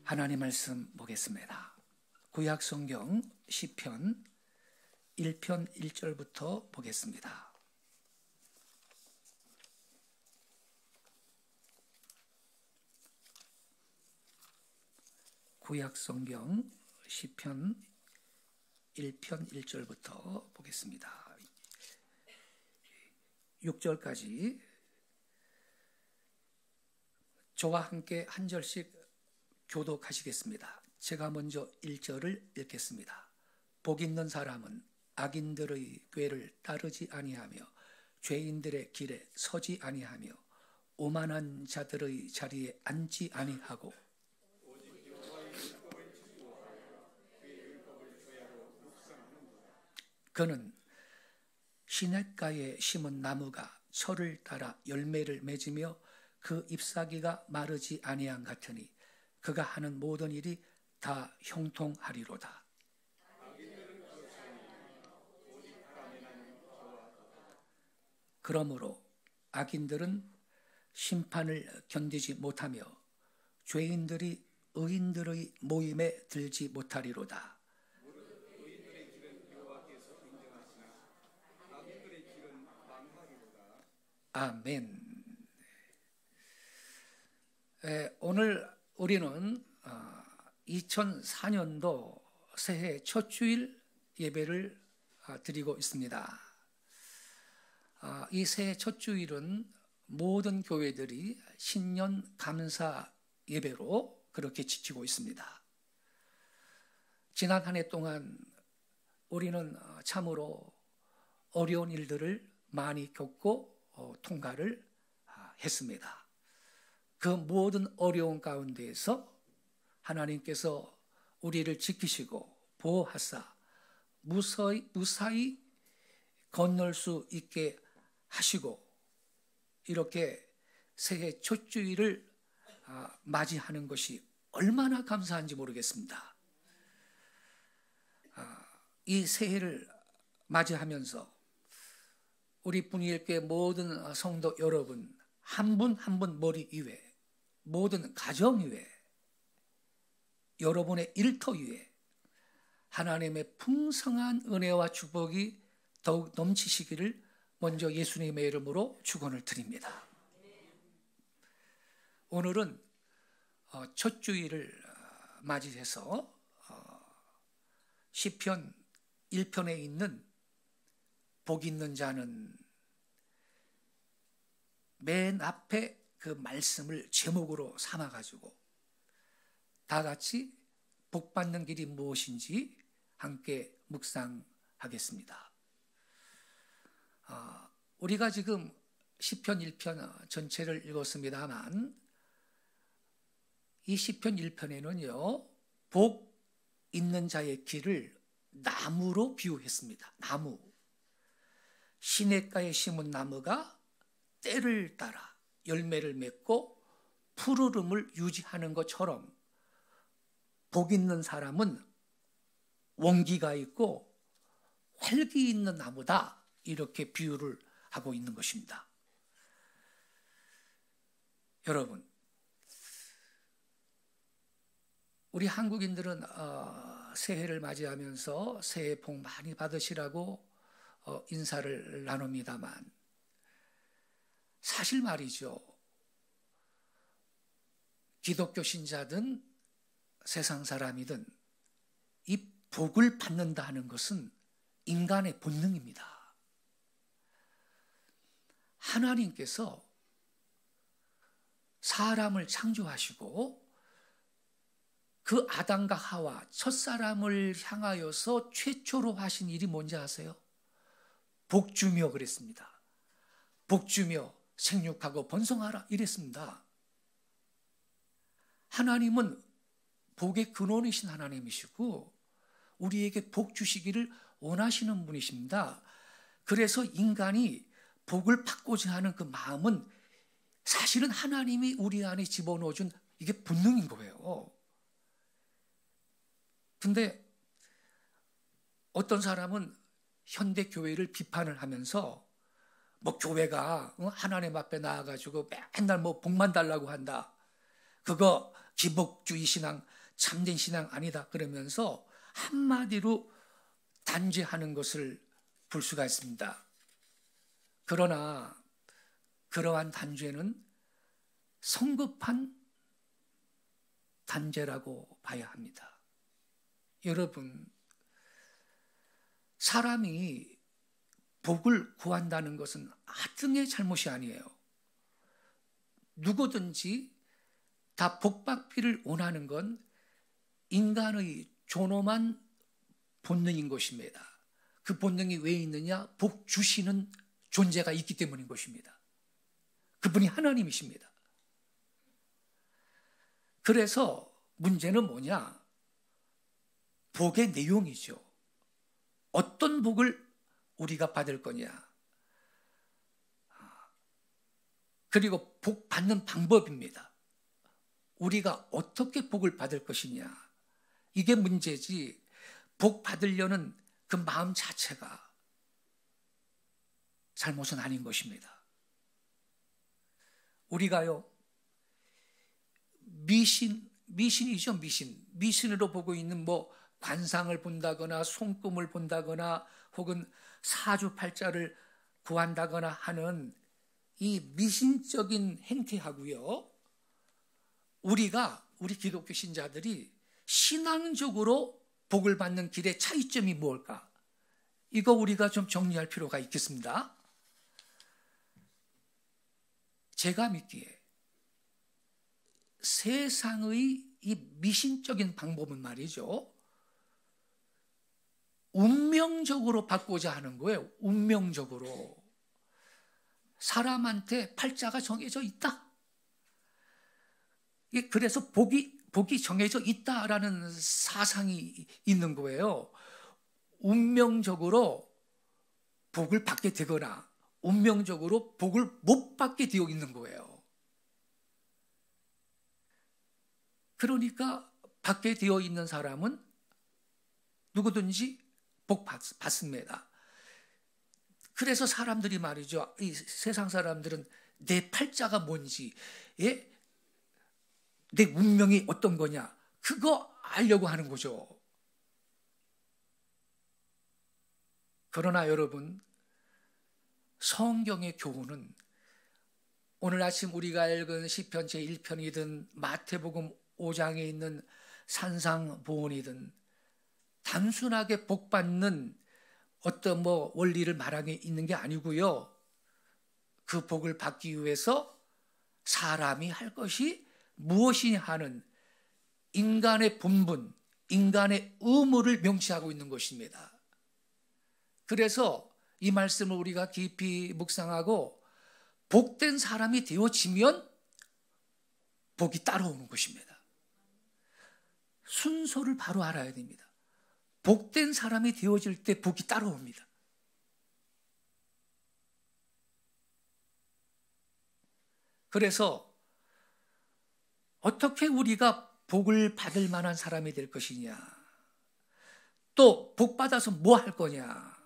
하나님 말씀 보겠습니다. 구약 성경 시편 1편 1절부터 보겠습니다. 구약 성경 시편 1편 1절부터 보겠습니다. 6절까지 저와 함께 한 절씩 교독하시겠습니다. 제가 먼저 1절을 읽겠습니다. 복 있는 사람은 악인들의 궤를 따르지 아니하며 죄인들의 길에 서지 아니하며 오만한 자들의 자리에 앉지 아니하고 그는 시냇가에 심은 나무가 철을 따라 열매를 맺으며 그 잎사귀가 마르지 아니한 같으니 그가 하는 모든 일이 다 형통하리로다. 그러므로 악인들은 심판을 견디지 못하며 죄인들이 의인들의 모임에 들지 못하리로다. 아멘. 오늘 우리는 2004년도 새해 첫 주일 예배를 드리고 있습니다. 이 새해 첫 주일은 모든 교회들이 신년 감사 예배로 그렇게 지키고 있습니다. 지난 한 해 동안 우리는 참으로 어려운 일들을 많이 겪고 통과를 했습니다. 그 모든 어려운 가운데에서 하나님께서 우리를 지키시고 보호하사 무사히 건널 수 있게 하시고 이렇게 새해 첫 주일을 맞이하는 것이 얼마나 감사한지 모르겠습니다. 이 새해를 맞이하면서 우리 분위기교회 모든 성도 여러분 한 분 한 분 머리 위에 모든 가정 위에 여러분의 일터 위에 하나님의 풍성한 은혜와 축복이 더욱 넘치시기를 먼저 예수님의 이름으로 축원을 드립니다. 오늘은 첫 주일을 맞이해서 시편 1편에 있는 복 있는 자는 맨 앞에 그 말씀을 제목으로 삼아가지고 다 같이 복 받는 길이 무엇인지 함께 묵상하겠습니다. 우리가 지금 시편 1편 전체를 읽었습니다만 이 시편 1편에는요 복 있는 자의 길을 나무로 비유했습니다. 나무. 시냇가에 심은 나무가 때를 따라 열매를 맺고 푸르름을 유지하는 것처럼 복 있는 사람은 원기가 있고 활기 있는 나무다 이렇게 비유를 하고 있는 것입니다. 여러분, 우리 한국인들은 새해를 맞이하면서 새해 복 많이 받으시라고 인사를 나눕니다만 사실 말이죠. 기독교 신자든 세상 사람이든 이 복을 받는다 하는 것은 인간의 본능입니다. 하나님께서 사람을 창조하시고 그 아담과 하와 첫사람을 향하여서 최초로 하신 일이 뭔지 아세요? 복주며 그랬습니다. 복주며 생육하고 번성하라 이랬습니다. 하나님은 복의 근원이신 하나님이시고 우리에게 복 주시기를 원하시는 분이십니다. 그래서 인간이 복을 받고자 하는 그 마음은 사실은 하나님이 우리 안에 집어넣어준 이게 본능인 거예요. 근데 어떤 사람은 현대 교회를 비판을 하면서 뭐 교회가 하나님 앞에 나와가지고 맨날 뭐 복만 달라고 한다. 그거 기복주의 신앙 참된 신앙 아니다 그러면서 한마디로 단죄하는 것을 볼 수가 있습니다. 그러나 그러한 단죄는 성급한 단죄라고 봐야 합니다. 여러분, 사람이 복을 구한다는 것은 하등의 잘못이 아니에요. 누구든지 다 복받기를 원하는 건 인간의 존엄한 본능인 것입니다. 그 본능이 왜 있느냐? 복 주시는 존재가 있기 때문인 것입니다. 그분이 하나님이십니다. 그래서 문제는 뭐냐? 복의 내용이죠. 어떤 복을 우리가 받을 거냐? 그리고 복 받는 방법입니다. 우리가 어떻게 복을 받을 것이냐? 이게 문제지, 복 받으려는 그 마음 자체가 잘못은 아닌 것입니다. 우리가요, 미신이죠, 미신으로 보고 있는 관상을 본다거나 손금을 본다거나 혹은 사주팔자를 구한다거나 하는 이 미신적인 행태하고요, 우리 기독교 신자들이 신앙적으로 복을 받는 길의 차이점이 무엇일까? 이거 우리가 좀 정리할 필요가 있겠습니다. 제가 믿기에 세상의 이 미신적인 방법은 말이죠, 운명적으로 받고자 하는 거예요. 운명적으로. 사람한테 팔자가 정해져 있다. 그래서 복이 정해져 있다라는 사상이 있는 거예요. 운명적으로 복을 받게 되거나 운명적으로 복을 못 받게 되어 있는 거예요. 그러니까 받게 되어 있는 사람은 누구든지 복 받습니다. 그래서 사람들이 말이죠, 이 세상 사람들은 내 팔자가 뭔지, 내 운명이 어떤 거냐, 그거 알려고 하는 거죠. 그러나 여러분, 성경의 교훈은 오늘 아침 우리가 읽은 시편 제1편이든 마태복음 5장에 있는 산상보훈이든 단순하게 복받는 어떤 원리를 말하고 있는 게 아니고요, 그 복을 받기 위해서 사람이 할 것이 무엇이냐 하는 인간의 본분, 인간의 의무를 명시하고 있는 것입니다. 그래서 이 말씀을 우리가 깊이 묵상하고 복된 사람이 되어지면 복이 따라오는 것입니다. 순서를 바로 알아야 됩니다. 복된 사람이 되어질 때 복이 따라옵니다. 그래서 어떻게 우리가 복을 받을 만한 사람이 될 것이냐, 또 복 받아서 뭐 할 거냐,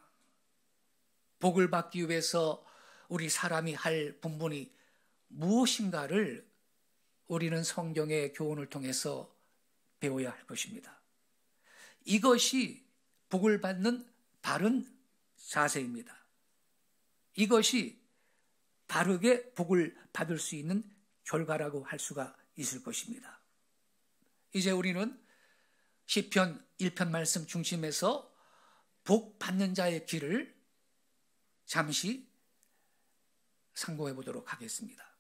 복을 받기 위해서 우리 사람이 할 본분이 무엇인가를 우리는 성경의 교훈을 통해서 배워야 할 것입니다. 이것이 복을 받는 바른 자세입니다. 이것이 바르게 복을 받을 수 있는 결과라고 할 수가 있을 것입니다. 이제 우리는 시편 1편 말씀 중심에서 복 받는 자의 길을 잠시 상고해 보도록 하겠습니다.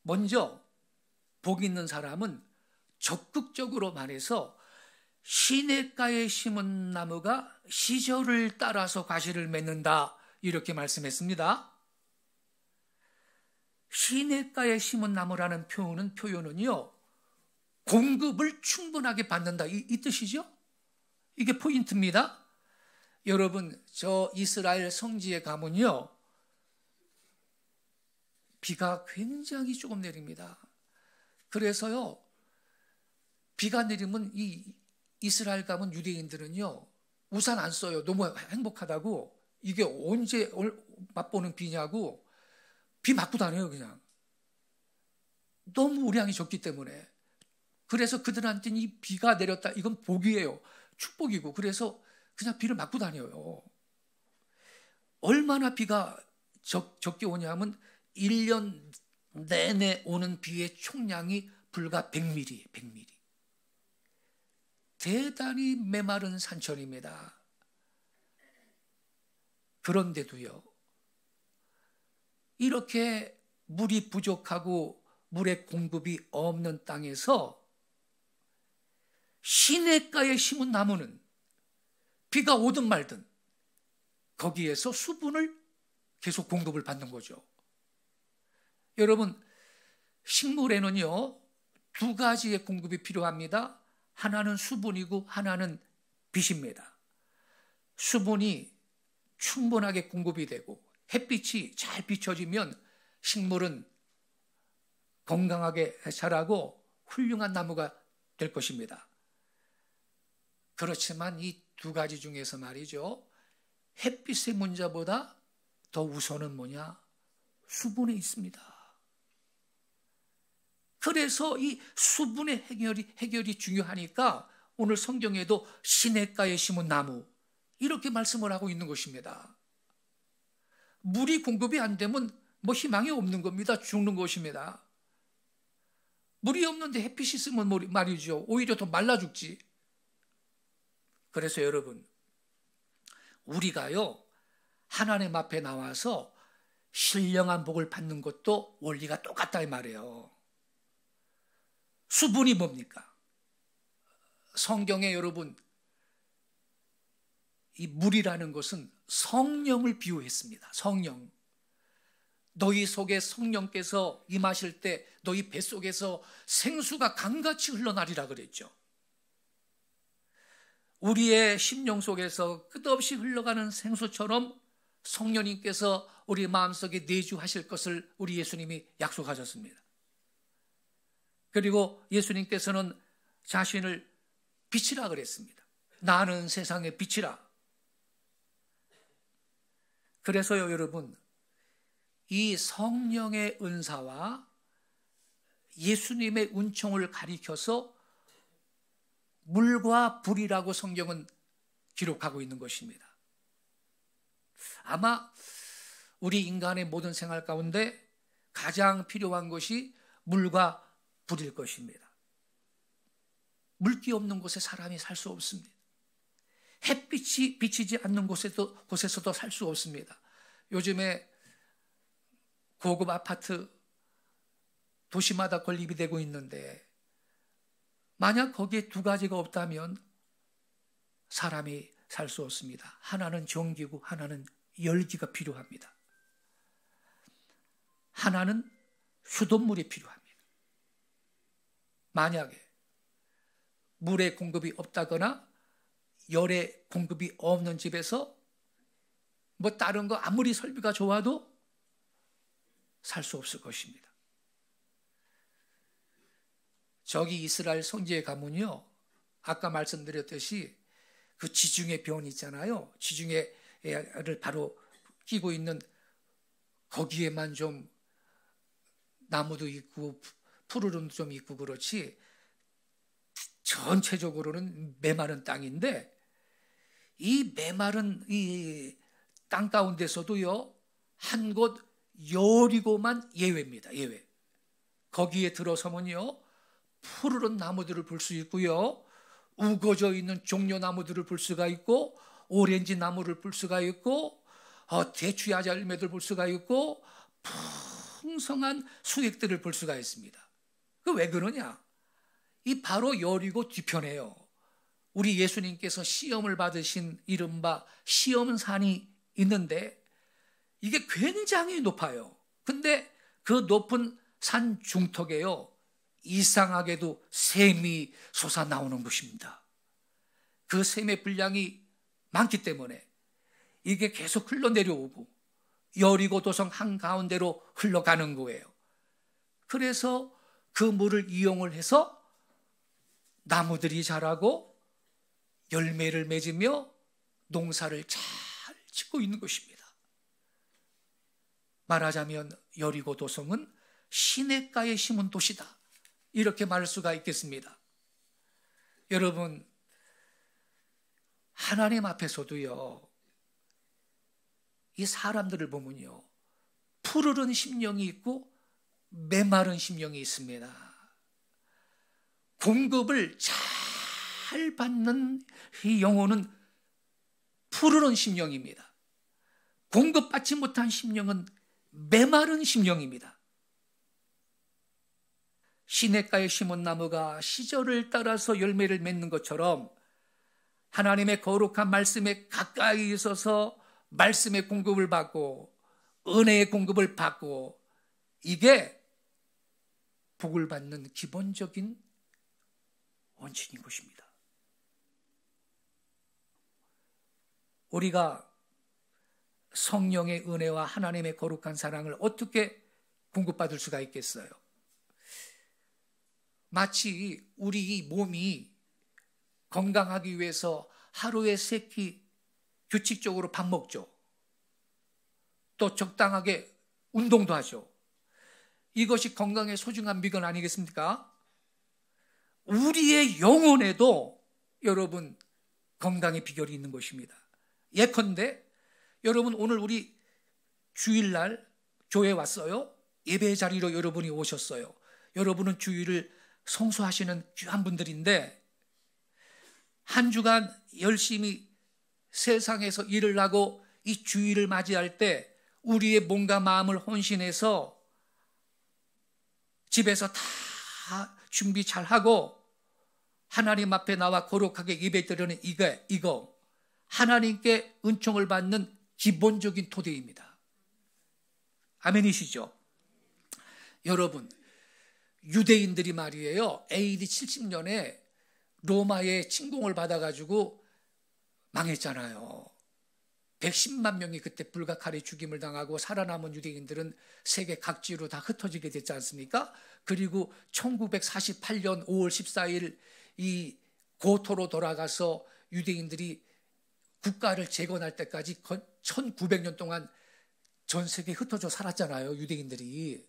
먼저 복 있는 사람은 적극적으로 말해서 시냇가에 심은 나무가 시절을 따라서 과실을 맺는다, 이렇게 말씀했습니다. 시냇가에 심은 나무라는 표현은요, 공급을 충분하게 받는다, 이 뜻이죠. 이게 포인트입니다. 여러분, 저 이스라엘 성지에 가면요, 비가 굉장히 조금 내립니다. 그래서요, 비가 내리면 이 이스라엘 가면 유대인들은요, 우산 안 써요. 너무 행복하다고. 이게 언제 맛보는 비냐고 비 맞고 다녀요. 그냥 너무 우량이 적기 때문에. 그래서 그들한테는 이 비가 내렸다, 이건 복이에요. 축복이고. 그래서 그냥 비를 맞고 다녀요. 얼마나 비가 적게 오냐면 1년 내내 오는 비의 총량이 불과 100mm, 100mm. 대단히 메마른 산천입니다. 그런데도요, 이렇게 물이 부족하고 물의 공급이 없는 땅에서 시냇가에 심은 나무는 비가 오든 말든 거기에서 수분을 계속 공급을 받는 거죠. 여러분, 식물에는요, 두 가지의 공급이 필요합니다. 하나는 수분이고 하나는 빛입니다. 수분이 충분하게 공급이 되고 햇빛이 잘 비춰지면 식물은 건강하게 자라고 훌륭한 나무가 될 것입니다. 그렇지만 이 두 가지 중에서 말이죠, 햇빛의 문제보다 더 우선은 뭐냐? 수분에 있습니다. 그래서 이 수분의 해결이 중요하니까 오늘 성경에도 시냇가에 심은 나무, 이렇게 말씀을 하고 있는 것입니다. 물이 공급이 안 되면 뭐 희망이 없는 겁니다. 죽는 것입니다. 물이 없는데 햇빛이 있으면 말이죠, 오히려 더 말라 죽지. 그래서 여러분, 우리가요, 하나님 앞에 나와서 신령한 복을 받는 것도 원리가 똑같다 이 말이에요. 수분이 뭡니까? 성경에 여러분, 이 물이라는 것은 성령을 비유했습니다. 성령. 너희 속에 성령께서 임하실 때 너희 뱃속에서 생수가 강같이 흘러나리라 그랬죠. 우리의 심령 속에서 끝없이 흘러가는 생수처럼 성령님께서 우리 마음속에 내주하실 것을 우리 예수님이 약속하셨습니다. 그리고 예수님께서는 자신을 빛이라 그랬습니다. 나는 세상의 빛이라. 그래서요, 여러분, 이 성령의 은사와 예수님의 은총을 가리켜서 물과 불이라고 성경은 기록하고 있는 것입니다. 아마 우리 인간의 모든 생활 가운데 가장 필요한 것이 물과 불일 것입니다. 물기 없는 곳에 사람이 살 수 없습니다. 햇빛이 비치지 않는 곳에서도 살 수 없습니다. 요즘에 고급 아파트 도시마다 건립이 되고 있는데 만약 거기에 두 가지가 없다면 사람이 살 수 없습니다. 하나는 전기고 하나는 열기가 필요합니다. 하나는 수돗물이 필요합니다. 만약에 물의 공급이 없다거나 열의 공급이 없는 집에서 뭐 다른 거 아무리 설비가 좋아도 살 수 없을 것입니다. 저기 이스라엘 성지에 가면요, 아까 말씀드렸듯이 그 지중해 변 있잖아요. 지중해를 바로 끼고 있는 거기에만 좀 나무도 있고 푸르름도 좀 있고 그렇지 전체적으로는 메마른 땅인데 이 메마른 이 땅 가운데서도요, 한 곳 여리고만 예외입니다. 예외. 거기에 들어서면요, 푸르른 나무들을 볼 수 있고요, 우거져 있는 종려나무들을 볼 수가 있고, 오렌지 나무를 볼 수가 있고, 대추야자 열매들 볼 수가 있고, 풍성한 수액들을 볼 수가 있습니다. 그 왜 그러냐? 이 바로 여리고 뒤편에요, 우리 예수님께서 시험을 받으신 이른바 시험산이 있는데 이게 굉장히 높아요. 근데 그 높은 산 중턱에요, 이상하게도 샘이 솟아나오는 것입니다. 그 샘의 분량이 많기 때문에 이게 계속 흘러내려오고 여리고 도성 한가운데로 흘러가는 거예요. 그래서 그 물을 이용을 해서 나무들이 자라고 열매를 맺으며 농사를 잘 짓고 있는 것입니다. 말하자면 여리고 도성은 시냇가에 심은 도시다, 이렇게 말할 수가 있겠습니다. 여러분, 하나님 앞에서도요, 이 사람들을 보면요, 푸르른 심령이 있고 메마른 심령이 있습니다. 공급을 잘 받는 이 영혼은 푸르른 심령입니다. 공급받지 못한 심령은 메마른 심령입니다. 시냇가에 심은 나무가 시절을 따라서 열매를 맺는 것처럼 하나님의 거룩한 말씀에 가까이 있어서 말씀의 공급을 받고 은혜의 공급을 받고, 이게 복을 받는 기본적인 원칙인 것입니다. 우리가 성령의 은혜와 하나님의 거룩한 사랑을 어떻게 공급받을 수가 있겠어요? 마치 우리 몸이 건강하기 위해서 하루에 3끼 규칙적으로 밥 먹죠. 또 적당하게 운동도 하죠. 이것이 건강의 소중한 비결 아니겠습니까? 우리의 영혼에도 여러분 건강의 비결이 있는 것입니다. 예컨대 여러분, 오늘 우리 주일날 교회에 왔어요. 예배 자리로 여러분이 오셨어요. 여러분은 주일을 성수하시는 귀한 분들인데, 한 주간 열심히 세상에서 일을 하고 이 주일을 맞이할 때 우리의 몸과 마음을 헌신해서 집에서 다 준비 잘하고 하나님 앞에 나와 거룩하게 예배드리는 이거 하나님께 은총을 받는 기본적인 토대입니다. 아멘이시죠? 여러분, 유대인들이 말이에요, AD 70년에 로마의 침공을 받아가지고 망했잖아요. 110만 명이 그때 불과 칼에 죽임을 당하고 살아남은 유대인들은 세계 각지로 다 흩어지게 됐지 않습니까? 그리고 1948년 5월 14일 이 고토로 돌아가서 유대인들이 국가를 재건할 때까지 1900년 동안 전 세계에 흩어져 살았잖아요, 유대인들이.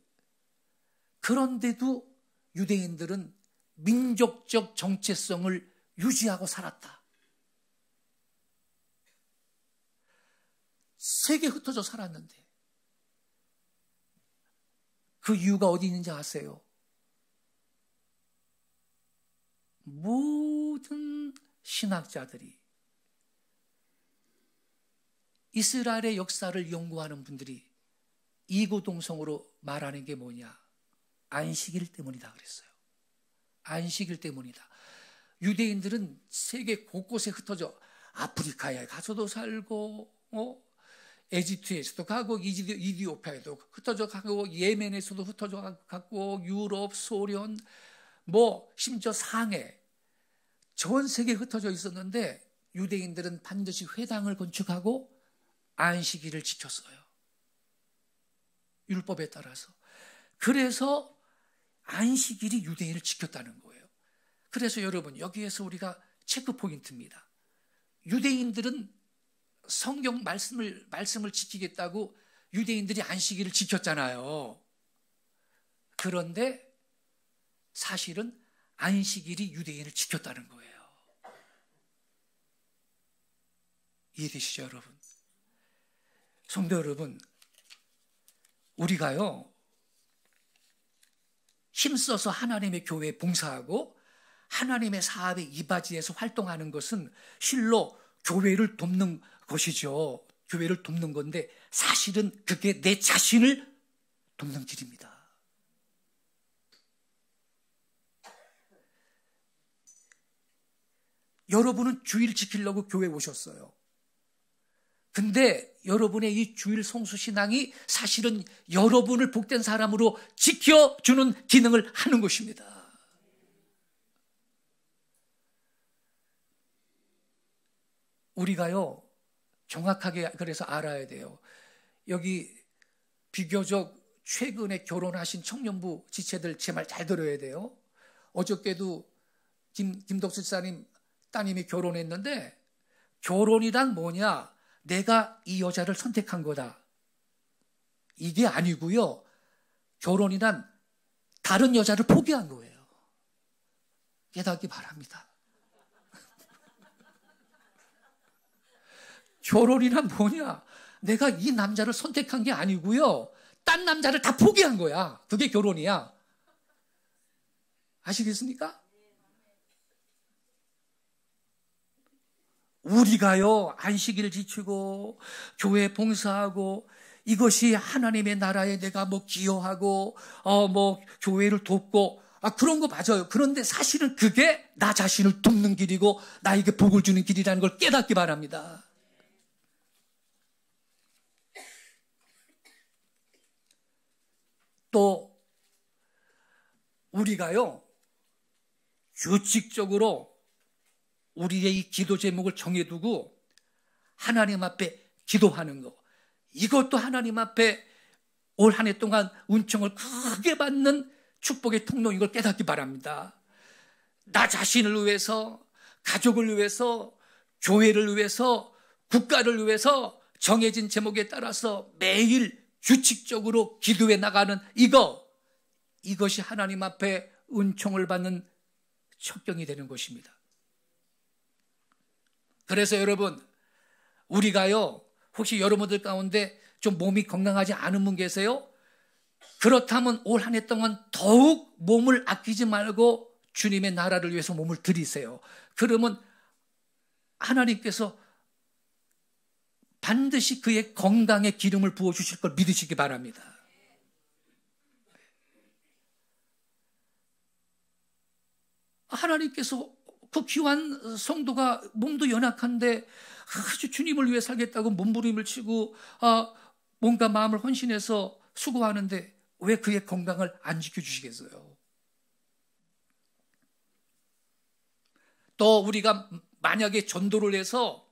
그런데도 유대인들은 민족적 정체성을 유지하고 살았다. 세계에 흩어져 살았는데 그 이유가 어디 있는지 아세요? 모든 신학자들이, 이스라엘의 역사를 연구하는 분들이 이구동성으로 말하는 게 뭐냐? 안식일 때문이다 그랬어요. 안식일 때문이다. 유대인들은 세계 곳곳에 흩어져 아프리카에 가서도 살고, 에집트에서도 가고, 이디오피아에도 흩어져 가고, 예멘에서도 흩어져 가고, 유럽, 소련, 심지어 상해, 전 세계에 흩어져 있었는데 유대인들은 반드시 회당을 건축하고 안식일을 지켰어요. 율법에 따라서. 그래서 안식일이 유대인을 지켰다는 거예요. 그래서 여러분, 여기에서 우리가 체크 포인트입니다. 유대인들은 성경 말씀을 지키겠다고 유대인들이 안식일을 지켰잖아요. 그런데 사실은 안식일이 유대인을 지켰다는 거예요. 이해되시죠, 여러분? 성도 여러분, 우리가요, 힘써서 하나님의 교회에 봉사하고 하나님의 사업에 이바지해서 활동하는 것은 실로 교회를 돕는 것이죠. 교회를 돕는 건데 사실은 그게 내 자신을 돕는 길입니다. 여러분은 주일 지키려고 교회에 오셨어요. 근데 여러분의 이 주일 성수 신앙이 사실은 여러분을 복된 사람으로 지켜주는 기능을 하는 것입니다. 우리가요, 정확하게 그래서 알아야 돼요. 여기 비교적 최근에 결혼하신 청년부 지체들 제 말 잘 들어야 돼요. 어저께도 김덕수 집사님 따님이 결혼했는데, 결혼이란 뭐냐? 내가 이 여자를 선택한 거다. 이게 아니고요. 결혼이란 다른 여자를 포기한 거예요. 깨닫기 바랍니다. 결혼이란 뭐냐? 내가 이 남자를 선택한 게 아니고요. 딴 남자를 다 포기한 거야. 그게 결혼이야. 아시겠습니까? 우리가요, 안식일을 지키고 교회 봉사하고 이것이 하나님의 나라에 내가 뭐 기여하고 뭐 교회를 돕고 그런 거 맞아요. 그런데 사실은 그게 나 자신을 돕는 길이고 나에게 복을 주는 길이라는 걸 깨닫기 바랍니다. 또 우리가요, 규칙적으로 우리의 이 기도 제목을 정해두고 하나님 앞에 기도하는 거, 이것도 하나님 앞에 올 한 해 동안 은총을 크게 받는 축복의 통로인 걸 깨닫기 바랍니다. 나 자신을 위해서, 가족을 위해서, 교회를 위해서, 국가를 위해서 정해진 제목에 따라서 매일 규칙적으로 기도해 나가는 이것이 하나님 앞에 은총을 받는 첩경이 되는 것입니다. 그래서 여러분, 우리가요, 혹시 여러분들 가운데 좀 몸이 건강하지 않은 분 계세요? 그렇다면 올 한 해 동안 더욱 몸을 아끼지 말고 주님의 나라를 위해서 몸을 들이세요. 그러면 하나님께서 반드시 그의 건강에 기름을 부어주실 걸 믿으시기 바랍니다. 하나님께서 그 귀한 성도가 몸도 연약한데 아주 주님을 위해 살겠다고 몸부림을 치고 뭔가 마음을 헌신해서 수고하는데 왜 그의 건강을 안 지켜주시겠어요? 또 우리가 만약에 전도를 해서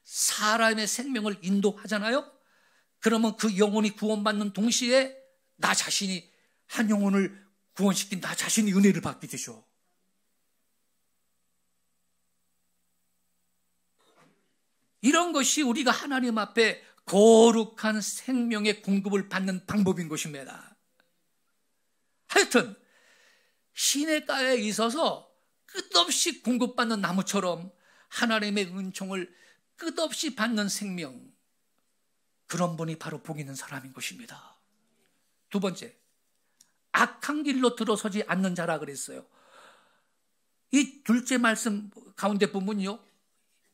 사람의 생명을 인도하잖아요? 그러면 그 영혼이 구원받는 동시에 나 자신이 한 영혼을 구원시킨 나 자신이 은혜를 받게 되죠. 이런 것이 우리가 하나님 앞에 거룩한 생명의 공급을 받는 방법인 것입니다. 하여튼 시냇가에 있어서 끝없이 공급받는 나무처럼 하나님의 은총을 끝없이 받는 생명, 그런 분이 바로 복 있는 사람인 것입니다. 두 번째, 악한 길로 들어서지 않는 자라 그랬어요. 이 둘째 말씀 가운데 보면요,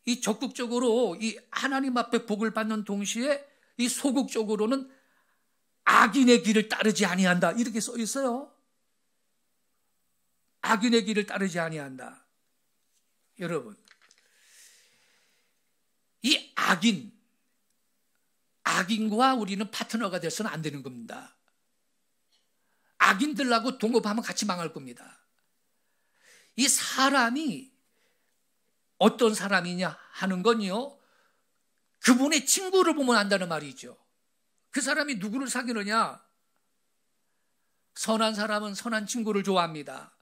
이 적극적으로 이 하나님 앞에 복을 받는 동시에 이 소극적으로는 악인의 길을 따르지 아니한다, 이렇게 써 있어요. 악인의 길을 따르지 아니한다. 여러분, 이 악인과 우리는 파트너가 돼서는 안 되는 겁니다. 악인들하고 동업하면 같이 망할 겁니다. 이 사람이 어떤 사람이냐 하는 건요, 그분의 친구를 보면 안다는 말이죠. 그 사람이 누구를 사귀느냐? 선한 사람은 선한 친구를 좋아합니다.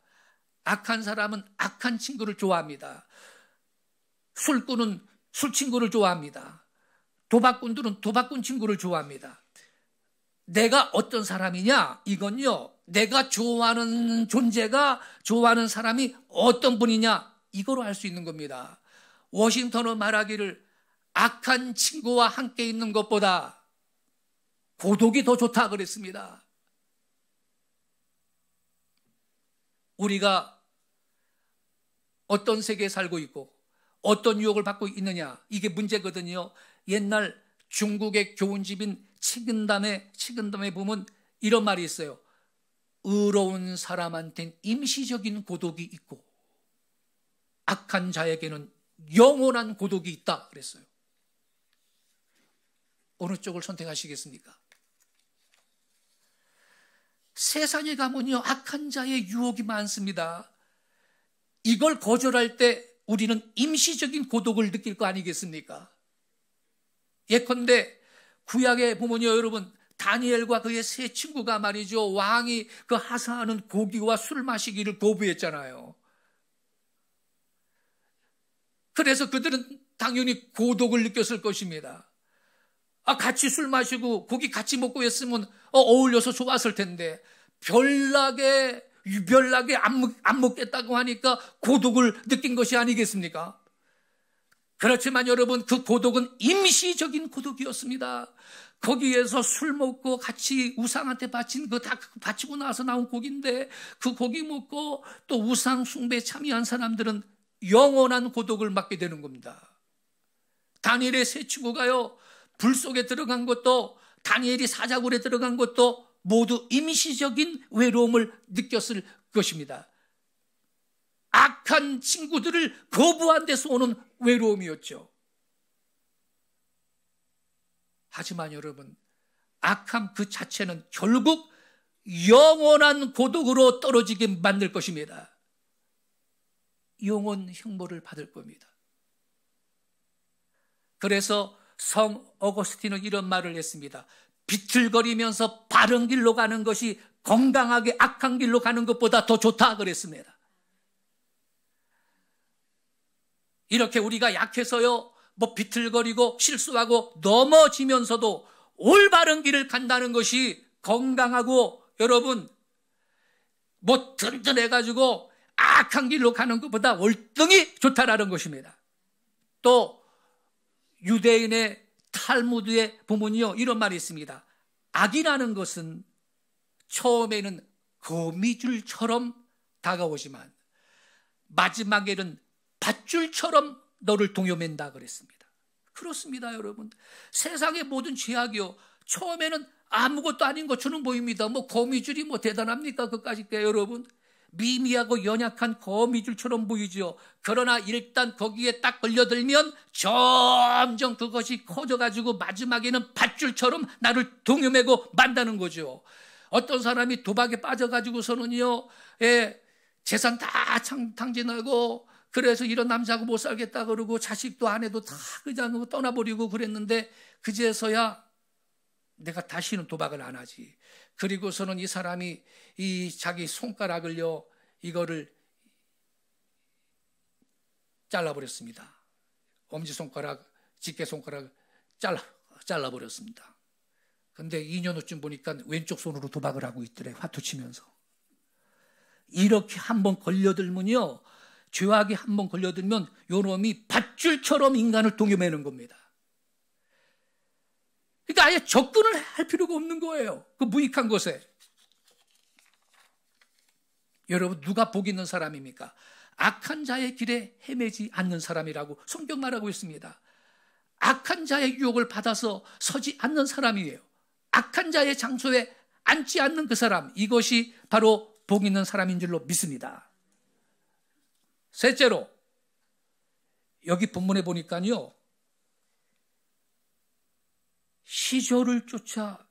악한 사람은 악한 친구를 좋아합니다. 술꾼은 술 친구를 좋아합니다. 도박꾼들은 도박꾼 친구를 좋아합니다. 내가 어떤 사람이냐? 이건요, 내가 좋아하는 존재가, 좋아하는 사람이 어떤 분이냐? 이거로 알 수 있는 겁니다. 워싱턴은 말하기를 악한 친구와 함께 있는 것보다 고독이 더 좋다 그랬습니다. 우리가 어떤 세계에 살고 있고 어떤 유혹을 받고 있느냐, 이게 문제거든요. 옛날 중국의 교훈집인 칙은담에 보면 이런 말이 있어요. 의로운 사람한테는 임시적인 고독이 있고 악한 자에게는 영원한 고독이 있다 그랬어요. 어느 쪽을 선택하시겠습니까? 세상에 가면요, 악한 자의 유혹이 많습니다. 이걸 거절할 때 우리는 임시적인 고독을 느낄 거 아니겠습니까? 예컨대 구약에 보면요, 여러분, 다니엘과 그의 세 친구가 말이죠, 왕이 그 하사하는 고기와 술 마시기를 거부했잖아요. 그래서 그들은 당연히 고독을 느꼈을 것입니다. 같이 술 마시고 고기 같이 먹고 했으면 어울려서 좋았을 텐데, 별나게 유별나게 안 먹겠다고 하니까 고독을 느낀 것이 아니겠습니까? 그렇지만 여러분, 그 고독은 임시적인 고독이었습니다. 거기에서 술 먹고 같이 우상한테 바친 그 다 바치고 나서 나온 고기인데, 그 고기 먹고 또 우상 숭배에 참여한 사람들은 영원한 고독을 맞게 되는 겁니다. 다니엘의 세 친구가요, 불 속에 들어간 것도, 다니엘이 사자굴에 들어간 것도 모두 임시적인 외로움을 느꼈을 것입니다. 악한 친구들을 거부한 데서 오는 외로움이었죠. 하지만 여러분, 악함 그 자체는 결국 영원한 고독으로 떨어지게 만들 것입니다. 영원 흉보를 받을 겁니다. 그래서 성 어거스틴은 이런 말을 했습니다. 비틀거리면서 바른 길로 가는 것이 건강하게 악한 길로 가는 것보다 더 좋다 그랬습니다. 이렇게 우리가 약해서요, 비틀거리고 실수하고 넘어지면서도 올바른 길을 간다는 것이 건강하고, 여러분, 든든해가지고 악한 길로 가는 것보다 월등히 좋다라는 것입니다. 또 유대인의 탈무드의 부문이요, 이런 말이 있습니다. 악이라는 것은 처음에는 거미줄처럼 다가오지만 마지막에는 밧줄처럼 너를 동요맨다 그랬습니다. 그렇습니다, 여러분. 세상의 모든 죄악이요, 처음에는 아무것도 아닌 것처럼 보입니다. 거미줄이 대단합니까? 그까짓 게 여러분. 미미하고 연약한 거미줄처럼 보이죠. 그러나 일단 거기에 딱 걸려들면 점점 그것이 커져가지고 마지막에는 밧줄처럼 나를 동요매고 만다는 거죠. 어떤 사람이 도박에 빠져가지고서는요, 재산 다 탕진하고, 그래서 이런 남자하고 못 살겠다 그러고 자식도 아내도 다 그냥 떠나버리고 그랬는데, 그제서야 내가 다시는 도박을 안 하지. 그리고서는 이 사람이 이 자기 손가락을요, 이거를 잘라버렸습니다. 엄지손가락, 집게손가락 잘라버렸습니다. 근데 2년 후쯤 보니까 왼쪽 손으로 도박을 하고 있더래, 화투 치면서. 이렇게 한번 걸려들면요, 죄악이 한번 걸려들면 요 놈이 밧줄처럼 인간을 동요매는 겁니다. 그러니까 아예 접근을 할 필요가 없는 거예요, 그 무익한 것에. 여러분, 누가 복 있는 사람입니까? 악한 자의 길에 헤매지 않는 사람이라고 성경 말하고 있습니다. 악한 자의 유혹을 받아서 서지 않는 사람이에요. 악한 자의 장소에 앉지 않는 그 사람, 이것이 바로 복 있는 사람인 줄로 믿습니다. 셋째로, 여기 본문에 보니까요, 시조를 쫓아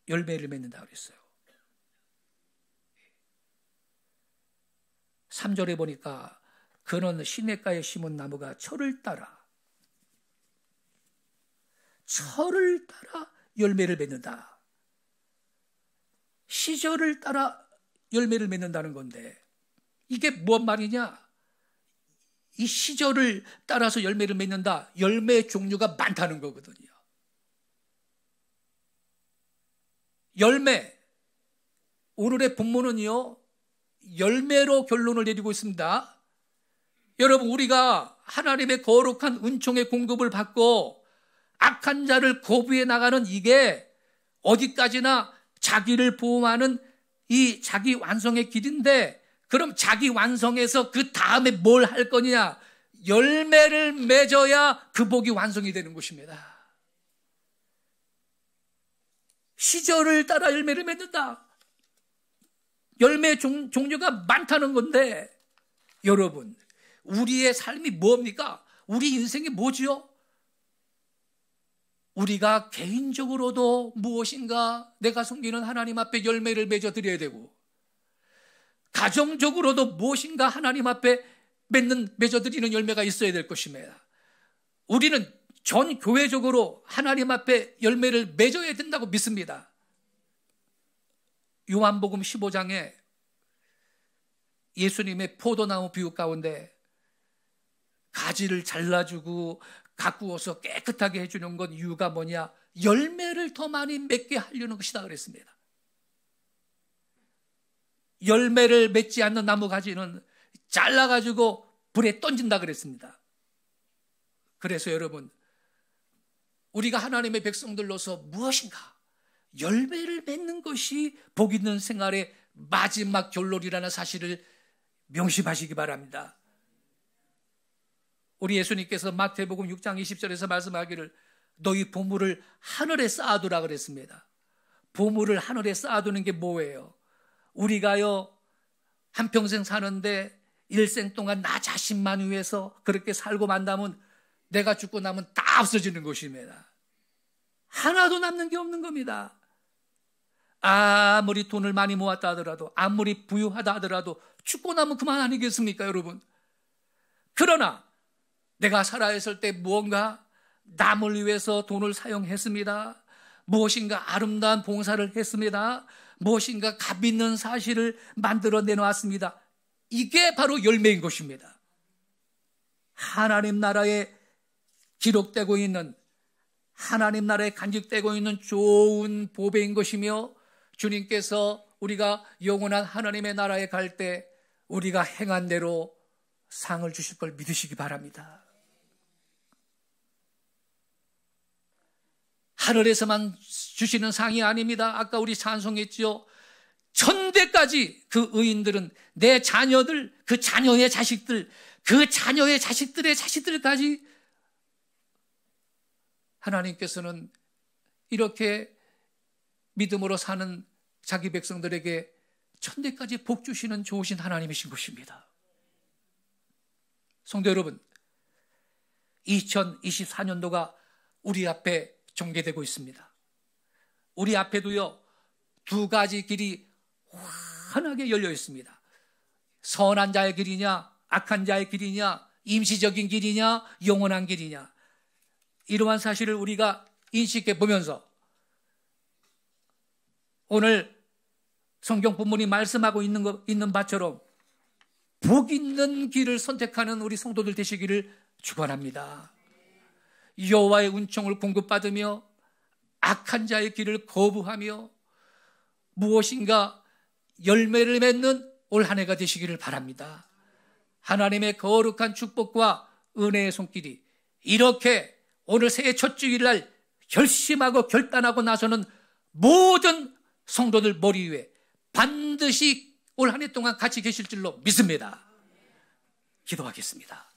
열매를 맺는다 그랬어요. 3절에 보니까 그는 시냇가에 심은 나무가 철을 따라 열매를 맺는다. 시절을 따라 열매를 맺는다는 건데, 이게 뭔 말이냐? 이 시절을 따라서 열매를 맺는다. 열매의 종류가 많다는 거거든요. 열매, 오늘의 본문은요, 열매로 결론을 내리고 있습니다. 여러분, 우리가 하나님의 거룩한 은총의 공급을 받고 악한 자를 거부해 나가는, 이게 어디까지나 자기를 보호하는 이 자기 완성의 길인데, 그럼 자기 완성해서 그 다음에 뭘 할 거냐? 열매를 맺어야 그 복이 완성이 되는 것입니다. 시절을 따라 열매를 맺는다. 열매의 종류가 많다는 건데, 여러분, 우리의 삶이 뭡니까? 우리 인생이 뭐지요? 우리가 개인적으로도 무엇인가 내가 섬기는 하나님 앞에 열매를 맺어 드려야 되고, 가정적으로도 무엇인가 하나님 앞에 맺어 드리는 열매가 있어야 될 것입니다. 우리는 전 교회적으로 하나님 앞에 열매를 맺어야 된다고 믿습니다. 요한복음 15장에 예수님의 포도나무 비유 가운데 가지를 잘라주고 가꾸어서 깨끗하게 해주는 건 이유가 뭐냐? 열매를 더 많이 맺게 하려는 것이다 그랬습니다. 열매를 맺지 않는 나무 가지는 잘라가지고 불에 던진다 그랬습니다. 그래서 여러분, 우리가 하나님의 백성들로서 무엇인가 열매를 맺는 것이 복 있는 생활의 마지막 결론이라는 사실을 명심하시기 바랍니다. 우리 예수님께서 마태복음 6장 20절에서 말씀하기를 너희 보물을 하늘에 쌓아두라 그랬습니다. 보물을 하늘에 쌓아두는 게 뭐예요? 우리가요 한평생 사는데 일생 동안 나 자신만 위해서 그렇게 살고 만다면 내가 죽고 나면 다 없어지는 것입니다. 하나도 남는 게 없는 겁니다. 아무리 돈을 많이 모았다 하더라도, 아무리 부유하다 하더라도 죽고 나면 그만 아니겠습니까, 여러분? 그러나 내가 살아있을 때 무언가 남을 위해서 돈을 사용했습니다. 무엇인가 아름다운 봉사를 했습니다. 무엇인가 값 있는 사실을 만들어 내놓았습니다. 이게 바로 열매인 것입니다. 하나님 나라에 기록되고 있는, 하나님 나라에 간직되고 있는 좋은 보배인 것이며, 주님께서 우리가 영원한 하나님의 나라에 갈 때 우리가 행한 대로 상을 주실 걸 믿으시기 바랍니다. 하늘에서만 주시는 상이 아닙니다. 아까 우리 찬송했죠. 천대까지 그 의인들은 내 자녀들, 그 자녀의 자식들, 그 자녀의 자식들의 자식들까지 하나님께서는 이렇게 믿음으로 사는 자기 백성들에게 천대까지 복 주시는 좋으신 하나님이신 것입니다. 성도 여러분, 2024년도가 우리 앞에 전개되고 있습니다. 우리 앞에도요 두 가지 길이 환하게 열려 있습니다. 선한 자의 길이냐, 악한 자의 길이냐, 임시적인 길이냐, 영원한 길이냐. 이러한 사실을 우리가 인식해 보면서 오늘 성경 본문이 말씀하고 있는 바처럼 복 있는 길을 선택하는 우리 성도들 되시기를 축원합니다. 여호와의 은총을 공급받으며 악한 자의 길을 거부하며 무엇인가 열매를 맺는 올 한 해가 되시기를 바랍니다. 하나님의 거룩한 축복과 은혜의 손길이 이렇게 오늘 새해 첫 주일날 결심하고 결단하고 나서는 모든 성도들 머리 위에 반드시 올 한 해 동안 같이 계실 줄로 믿습니다. 기도하겠습니다.